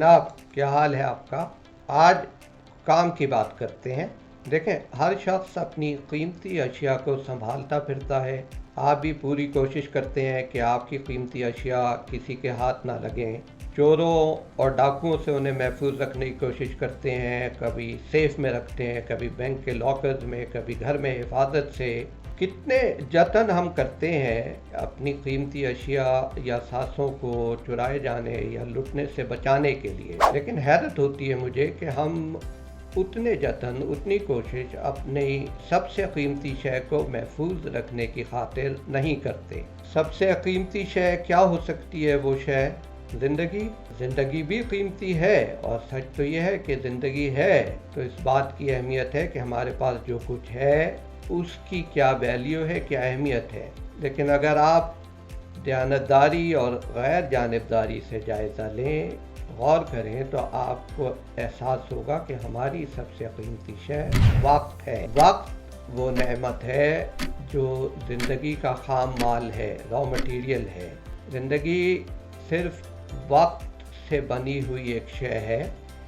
जनाब, क्या हाल है आपका। आज काम की बात करते हैं। देखें, हर शख्स अपनी कीमती अशिया को संभालता फिरता है। आप भी पूरी कोशिश करते हैं कि आपकी कीमती अशिया किसी के हाथ ना लगें। चोरों और डाकुओं से उन्हें महफूज रखने की कोशिश करते हैं। कभी सेफ में रखते हैं, कभी बैंक के लॉकर्स में, कभी घर में हिफाजत से। कितने जतन हम करते हैं अपनी कीमती अशिया या सांसों को चुराए जाने या लुटने से बचाने के लिए। लेकिन हैरत होती है मुझे कि हम उतने जतन, उतनी कोशिश अपनी सबसे कीमती शय को महफूज रखने की खातिर नहीं करते। सबसे कीमती शय क्या हो सकती है? वो शय ज़िंदगी भी कीमती है, और सच तो ये है कि ज़िंदगी है तो इस बात की अहमियत है कि हमारे पास जो कुछ है उसकी क्या वैल्यू है, क्या अहमियत है। लेकिन अगर आप दयानतदारी और गैर जानिबदारी से जायज़ा लें, गौर करें, तो आपको एहसास होगा कि हमारी सबसे कीमती शय वक्त है। वक्त वो नेमत है जो ज़िंदगी का खाम माल है, रॉ मटेरियल है। ज़िंदगी सिर्फ वक्त से बनी हुई एक शय है।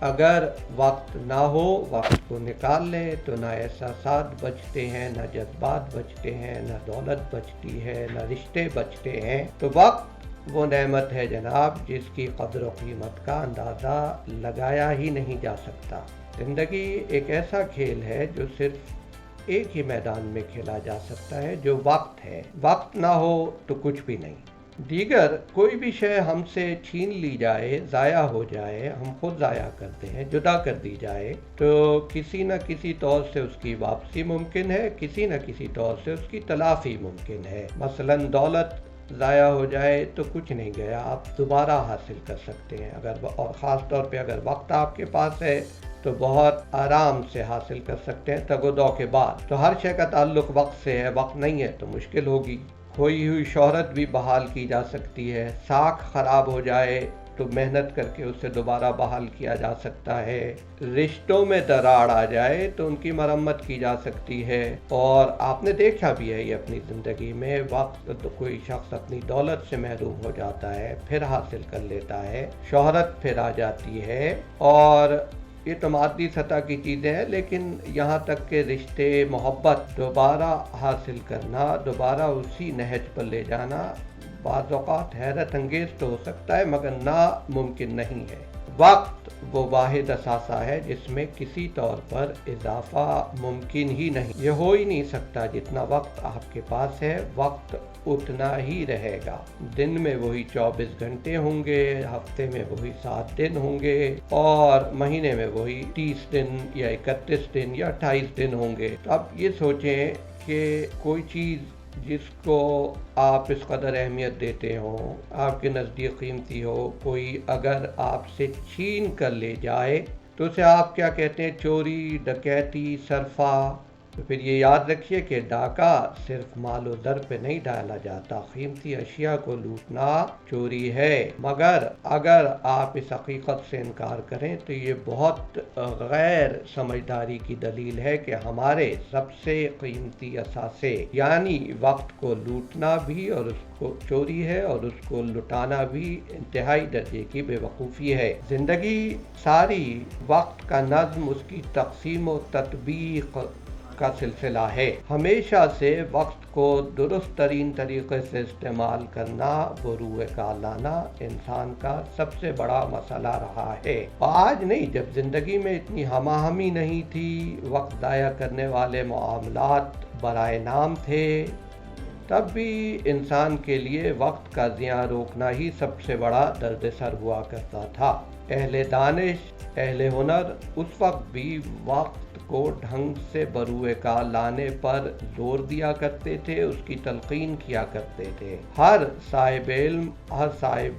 अगर वक्त ना हो, वक्त को निकाल लें, तो ना एहसासात बचते हैं, ना जज्बात बचते हैं, ना दौलत बचती है, ना रिश्ते बचते हैं। तो वक्त वो नेमत है जनाब, जिसकी कदर व कीमत का अंदाज़ा लगाया ही नहीं जा सकता। ज़िंदगी एक ऐसा खेल है जो सिर्फ एक ही मैदान में खेला जा सकता है, जो वक्त है। वक्त ना हो तो कुछ भी नहीं। दीगर कोई भी शय हमसे छीन ली जाए, ज़ाया हो जाए, हम खुद ज़ाया करते हैं, जुदा कर दी जाए, तो किसी न किसी तौर से उसकी वापसी मुमकिन है, किसी न किसी तौर से उसकी तलाफ़ी मुमकिन है। मसलन दौलत ज़ाया हो जाए तो कुछ नहीं गया, आप दोबारा हासिल कर सकते हैं। और ख़ास तौर पे अगर वक्त आपके पास है तो बहुत आराम से हासिल कर सकते हैं, तगोदौ के बाद। तो हर शय का ताल्लुक़ वक्त से है, वक्त नहीं है तो मुश्किल होगी। खोई हुई शोहरत भी बहाल की जा सकती है। साख ख़राब हो जाए तो मेहनत करके उसे दोबारा बहाल किया जा सकता है। रिश्तों में दरार आ जाए तो उनकी मरम्मत की जा सकती है। और आपने देखा भी है ये अपनी ज़िंदगी में, वक्त तो कोई शख्स अपनी दौलत से महरूम हो जाता है, फिर हासिल कर लेता है, शोहरत फिर आ जाती है, और ये तो मादी सतह की चीज़ें हैं। लेकिन यहाँ तक के रिश्ते, मोहब्बत दोबारा हासिल करना, दोबारा उसी नहज पर ले जाना बाज़ औक़ात हैरत अंगेज़ तो हो सकता है, मगर नामुमकिन नहीं है। वक्त वो वाहिद असासा है जिसमें किसी तौर पर इजाफा मुमकिन ही नहीं। ये हो ही नहीं सकता। जितना वक्त आपके पास है, वक्त उतना ही रहेगा। दिन में वही 24 घंटे होंगे, हफ्ते में वही 7 दिन होंगे, और महीने में वही 30 दिन या 31 दिन या 28 दिन होंगे। तो अब ये सोचें कि कोई चीज़ जिसको आप इस कदर अहमियत देते हो, आपके नज़दीक कीमती हो, कोई अगर आपसे छीन कर ले जाए तो उसे आप क्या कहते हैं? चोरी, डकैती, सरफा। तो फिर ये याद रखिए कि डाका सिर्फ मालो दर पे नहीं डाला जाता। कीमती अशिया को लूटना चोरी है। मगर अगर आप इस हकीकत से इनकार करें तो ये बहुत गैर समझदारी की दलील है कि हमारे सबसे कीमती असासे यानी वक्त को लूटना भी और उसको चोरी है, और उसको लुटाना भी इंतहाई दर्जे की बेवकूफ़ी है। ज़िंदगी सारी वक्त का नज़्म, उसकी तक़सीम व तत्बीक़ का सिलसिला है। हमेशा से वक्त को दुरुस्त तरीन तरीके से इस्तेमाल करना, बरूए का लाना इंसान का सबसे बड़ा मसला रहा है। और आज नहीं, जब ज़िंदगी में इतनी हमाहमी नहीं थी, वक्त ज़ाया करने वाले मामलात बराए नाम थे, तब भी इंसान के लिए वक्त का ज़िया रोकना ही सबसे बड़ा दर्द-ए-सर हुआ करता था। अहले दानिश, अहले हुनर उस वक्त भी वक्त को ढंग से बरूए का लाने पर जोर दिया करते थे, उसकी तलकीन किया करते थे। हर साहिब इल्म, हर साहिब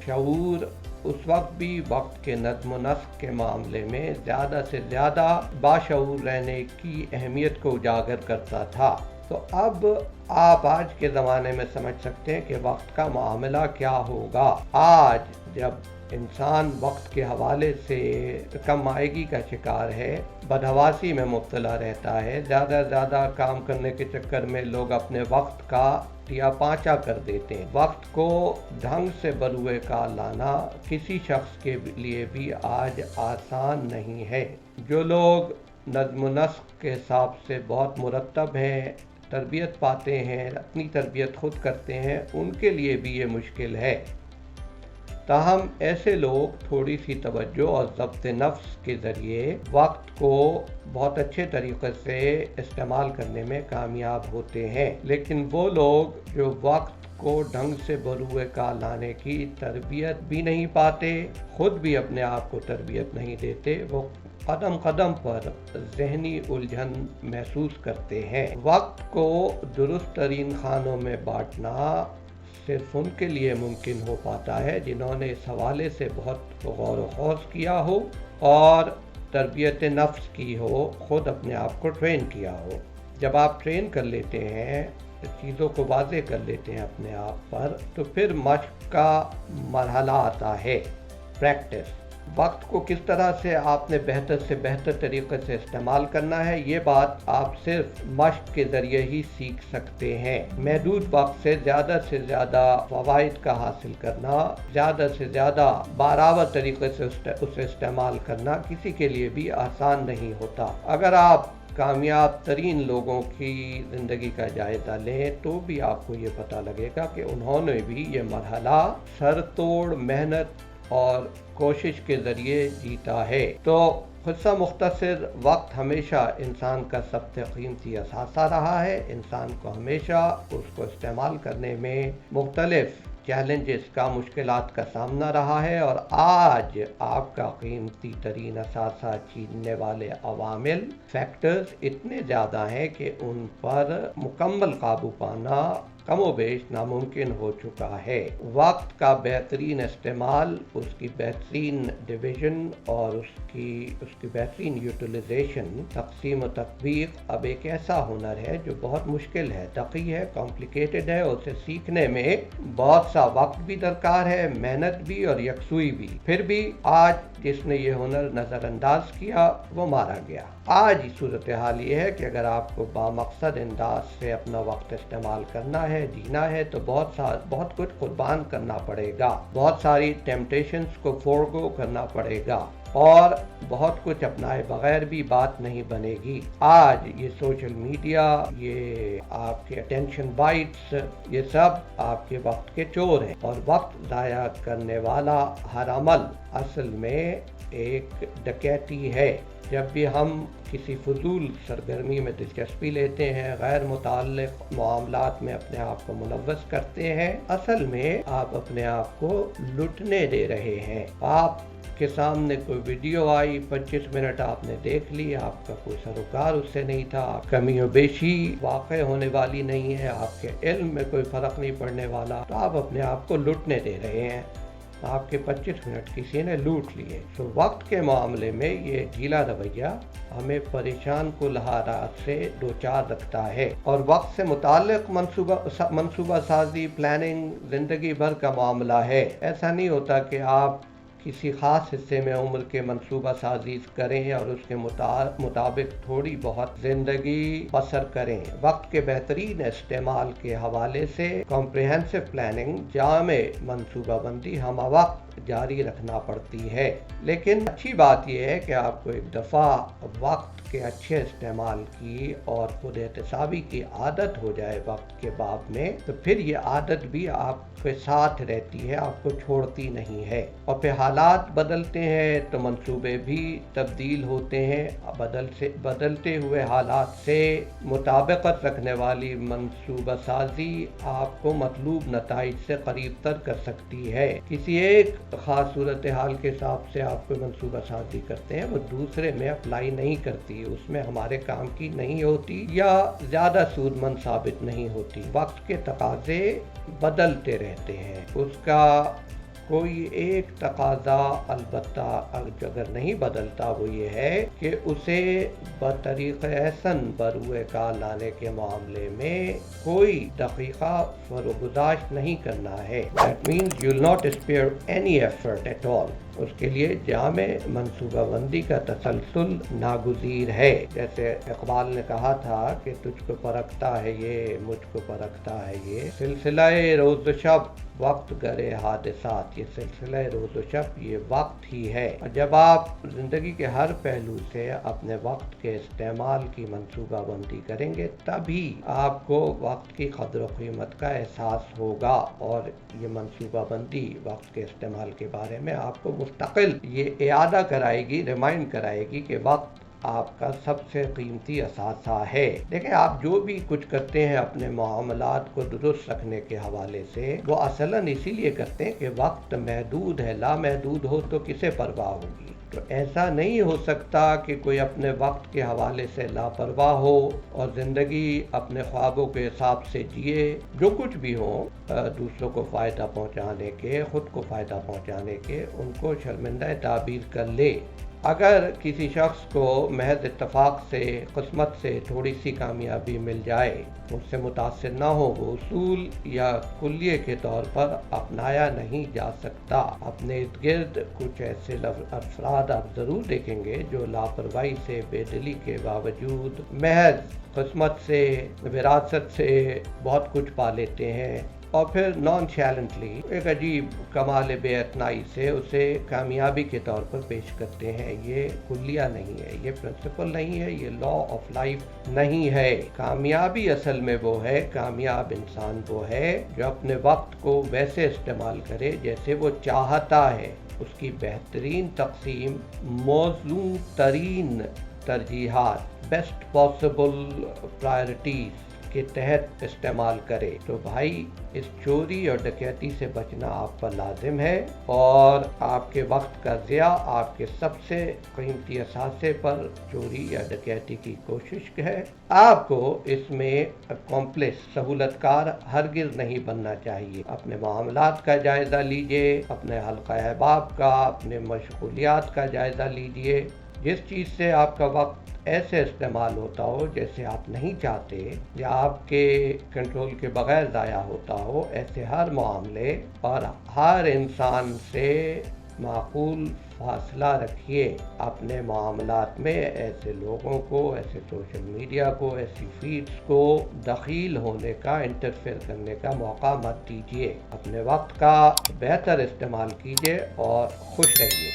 शऊर उस वक्त भी वक्त के नज़्म व नस्क के मामले में ज़्यादा से ज़्यादा बाशऊर रहने की अहमियत को उजागर करता था। तो अब आप आज के ज़माने में समझ सकते हैं कि वक्त का मामला क्या होगा। आज जब इंसान वक्त के हवाले से कम आयगी का शिकार है, बदहवासी में मुब्तला रहता है। ज़्यादा से ज़्यादा काम करने के चक्कर में लोग अपने वक्त का टिया पाँचा कर देते हैं। वक्त को ढंग से बरूए का लाना किसी शख्स के लिए भी आज आसान नहीं है। जो लोग नज़्म व नस्क के हिसाब से बहुत मुरतब हैं, तरबियत पाते हैं, अपनी तरबियत खुद करते हैं, उनके लिए भी ये मुश्किल है। ताहम ऐसे लोग थोड़ी सी तवज्जो और ज़ब्त नफ्स के ज़रिए वक्त को बहुत अच्छे तरीक़े से इस्तेमाल करने में कामयाब होते हैं। लेकिन वो लोग जो वक्त को ढंग से बरूए का लाने की तरबियत भी नहीं पाते, खुद भी अपने आप को तरबियत नहीं देते, वो कदम कदम पर ज़हनी उलझन महसूस करते हैं। वक्त को दुरुस्त तरीन खानों में बांटना सिर्फ उनके लिए मुमकिन हो पाता है जिन्होंने इस हवाले से बहुत गौर व खौज किया हो और तरबियत नफ्स की हो, खुद अपने आप को ट्रेन किया हो। जब आप ट्रेन कर लेते हैं, चीज़ों को वाज़े कर लेते हैं अपने आप पर, तो फिर मश्क का मरहला आता है, प्रैक्टिस। वक्त को किस तरह से आपने बेहतर से बेहतर तरीके से इस्तेमाल करना है, ये बात आप सिर्फ मश्क के ज़रिए ही सीख सकते हैं। महदूद वक्त से ज़्यादा फ़वाइद का हासिल करना, ज़्यादा से ज़्यादा बारावर तरीके से उसे इस्तेमाल करना किसी के लिए भी आसान नहीं होता। अगर आप कामयाब तरीन लोगों की ज़िंदगी का जायज़ा लें तो भी आपको ये पता लगेगा कि उन्होंने भी ये मरहला सर तोड़ मेहनत और कोशिश के ज़रिए जीता है। तो क़िस्सा मुख्तसर, वक्त हमेशा इंसान का सबसे कीमती असासा रहा है। इंसान को हमेशा उसको इस्तेमाल करने में मुख्तलिफ चैलेंजेस का, मुश्किलात का सामना रहा है और आज आपका कीमती तरीन असासा छीनने वाले अवामिल, फैक्टर्स इतने ज़्यादा हैं कि उन पर मुकम्मल काबू पाना कमोबेश नामुमकिन हो चुका है। वक्त का बेहतरीन इस्तेमाल, उसकी बेहतरीन डिवीज़न और उसकी बेहतरीन यूटिलाइजेशन, तक़सीम व तत्वीक़ अब एक ऐसा हुनर है जो बहुत मुश्किल है, दक़ी है, कॉम्प्लिकेटेड है। उसे सीखने में बहुत सा वक्त भी दरकार है, मेहनत भी और यकसुई भी। फिर भी आज जिसने ये हुनर नज़रअंदाज किया वो मारा गया। आज सूरत हाल ये है कि अगर आपको बामकसद अंदाज से अपना वक्त इस्तेमाल करना है, जीना है, तो बहुत कुछ कुर्बान करना पड़ेगा, बहुत सारी टेम्पटेशंस को फोरगो करना पड़ेगा और बहुत कुछ अपनाए बगैर भी बात नहीं बनेगी। आज ये सोशल मीडिया, ये आपके अटेंशन बाइट्स, ये सब आपके वक्त के चोर हैं और वक्त ज़ाया करने वाला हर अमल असल में एक डकैती है। जब भी हम किसी फजूल सरगर्मी में दिलचस्पी लेते हैं, गैर मुताल्लिक़ मामलात में अपने आप को मुलव्वस करते हैं, असल में आप अपने आप को लुटने दे रहे हैं। आप के सामने कोई वीडियो आई, 25 मिनट आपने देख ली, आपका कोई सरोकार उससे नहीं था, कमी और बेशी वाक़ई होने वाली नहीं है, आपके इल्म में कोई फ़र्क नहीं पड़ने वाला, तो आप अपने आप को लुटने दे रहे हैं। आपके 25 मिनट किसी ने लूट लिए। तो वक्त के मामले में ये ढीला रवैया हमें परेशान कुल हालात से दो चार रखता है और वक्त से मुताल्लिक़ मंसूबा साजी, प्लानिंग ज़िंदगी भर का मामला है। ऐसा नहीं होता कि आप किसी ख़ास हिस्से में उम्र के मंसूबा साजी करें और उसके मुताबिक थोड़ी बहुत ज़िंदगी बसर करें। वक्त के बेहतरीन इस्तेमाल के हवाले से कॉम्प्रिहेंसिव प्लानिंग, जामे मंसूबाबंदी हम वक्त जारी रखना पड़ती है। लेकिन अच्छी बात यह है कि आपको एक दफ़ा वक्त के अच्छे इस्तेमाल की और खुद एहतसाबी की आदत हो जाए वक्त के बाब में, तो फिर ये आदत भी आपके साथ रहती है, आपको छोड़ती नहीं है। और फिर हालात बदलते हैं तो मंसूबे भी तब्दील होते हैं। बदलते हुए हालात से मुताबिकत रखने वाली मंसूबा साजी आपको मतलूब नताइज से करीब तर कर सकती है। किसी एक ख़ास सूरत हाल के हिसाब से आप कोई मंसूबा साजी करते हैं, वो दूसरे में अप्लाई नहीं करती, उसमें हमारे काम की नहीं होती या ज़्यादा सूदमंद साबित नहीं होती। वक्त के तकाज़े बदलते रहते हैं, उसका کوئی ایک تقاضا البتہ اگر نہیں بدلتا، وہ یہ ہے کہ اسے بطریق احسن بروئے کار لانے کے معاملے میں کوئی دقیقہ فروگزاشت نہیں کرنا ہے. That means you will not spare any effort at all. اس کے لیے جامع منصوبہ بندی کا تسلسل ناگزیر ہے. جیسے اقبال نے کہا تھا کہ تجھ کو پرکھتا ہے یہ، مجھ کو پرکھتا ہے یہ، سلسلہ روز و شب وقت گرے حادثات. یہ سلسلہ روز و شب یہ وقت ہی ہے. اور جب آپ زندگی کے ہر پہلو سے اپنے وقت کے استعمال کی منصوبہ بندی کریں گے، تبھی آپ کو وقت کی قدر و قیمت کا احساس ہوگا. اور یہ منصوبہ بندی وقت کے استعمال کے بارے میں آپ کو مستقل یہ اعادہ کرائے گی، ریمائنڈ کرائے گی کہ وقت آپ کا سب سے قیمتی اثاثہ ہے. دیکھیں، آپ جو بھی کچھ کرتے ہیں اپنے معاملات کو درست رکھنے کے حوالے سے، وہ اصلاً اسی لیے کرتے ہیں کہ وقت محدود ہے. لامحدود ہو تو کسے پرواہ ہوگی؟ تو ایسا نہیں ہو سکتا کہ کوئی اپنے وقت کے حوالے سے لاپرواہ ہو اور زندگی اپنے خوابوں کے حساب سے جیے. جو کچھ بھی ہو، دوسروں کو فائدہ پہنچانے کے، خود کو فائدہ پہنچانے کے، ان کو شرمندہ تعبیر کر لے. اگر کسی شخص کو محض اتفاق سے، قسمت سے تھوڑی سی کامیابی مل جائے، اس سے متاثر نہ ہو، وہ اصول یا کلیے کے طور پر اپنایا نہیں جا سکتا. اپنے ارد گرد کچھ ایسے افراد آپ ضرور دیکھیں گے جو لاپرواہی سے، بے دلی کے باوجود محض قسمت سے، وراثت سے بہت کچھ پا لیتے ہیں، اور پھر نان چیلنجلی ایک عجیب کمال بے اعتنائی سے اسے کامیابی کے طور پر پیش کرتے ہیں. یہ کلیہ نہیں ہے، یہ پرنسپل نہیں ہے، یہ لا آف لائف نہیں ہے. کامیابی اصل میں وہ ہے، کامیاب انسان وہ ہے جو اپنے وقت کو ویسے استعمال کرے جیسے وہ چاہتا ہے. اس کی بہترین تقسیم، موزوں ترین ترجیحات، بیسٹ پاسبل پرائرٹیز کے تحت استعمال کرے. تو بھائی، اس چوری اور ڈکیتی سے بچنا آپ پر لازم ہے، اور آپ کے وقت کا ضیاع آپ کے سب سے قیمتی اثاثے پر چوری یا ڈکیتی کی کوشش ہے. آپ کو اس میں کمپلیس، سہولت کار ہرگز نہیں بننا چاہیے. اپنے معاملات کا جائزہ لیجئے، اپنے حلقہ احباب کا، اپنے مشغولیات کا جائزہ لیجئے. جس چیز سے آپ کا وقت ایسے استعمال ہوتا ہو جیسے آپ نہیں چاہتے، یا آپ کے کنٹرول کے بغیر ضائع ہوتا ہو، ایسے ہر معاملے اور ہر انسان سے معقول فاصلہ رکھیے. اپنے معاملات میں ایسے لوگوں کو، ایسے سوشل میڈیا کو، ایسی فیڈز کو دخیل ہونے کا، انٹرفیئر کرنے کا موقع مت دیجیے. اپنے وقت کا بہتر استعمال کیجیے اور خوش رہیے.